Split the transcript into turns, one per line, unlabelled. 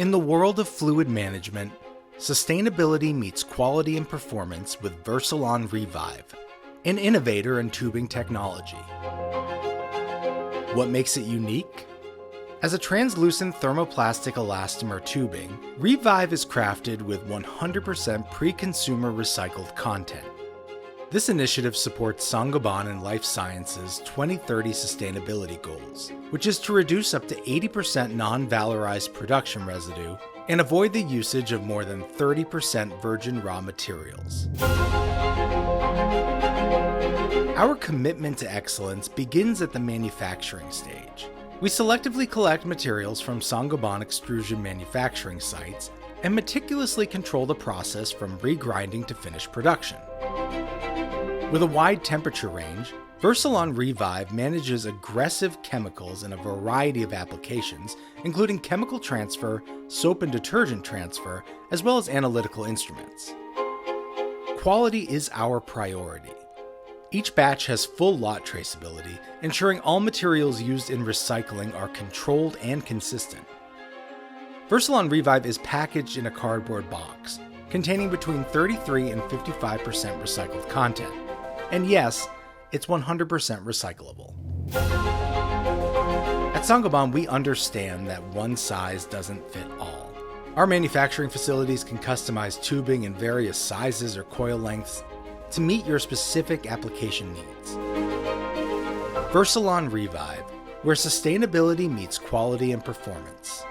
In the world of fluid management, sustainability meets quality and performance with Versilon ReVive, an innovator in tubing technology. What makes it unique? As a translucent thermoplastic elastomer tubing, ReVive is crafted with 100% pre-consumer recycled content. This initiative supports Saint-Gobain and Life Sciences' 2030 sustainability goals, which is to reduce up to 80% non-valorized production residue and avoid the usage of more than 30% virgin raw materials. Our commitment to excellence begins at the manufacturing stage. We selectively collect materials from Saint-Gobain extrusion manufacturing sites and meticulously control the process from regrinding to finished production. With a wide temperature range, Versilon ReVive manages aggressive chemicals in a variety of applications, including chemical transfer, soap and detergent transfer, as well as analytical instruments. Quality is our priority. Each batch has full lot traceability, ensuring all materials used in recycling are controlled and consistent. Versilon ReVive is packaged in a cardboard box, containing between 33 and 55% recycled content. And yes, it's 100% recyclable. At Saint-Gobain, we understand that one size doesn't fit all. Our manufacturing facilities can customize tubing in various sizes or coil lengths to meet your specific application needs. Versilon ReVive, where sustainability meets quality and performance.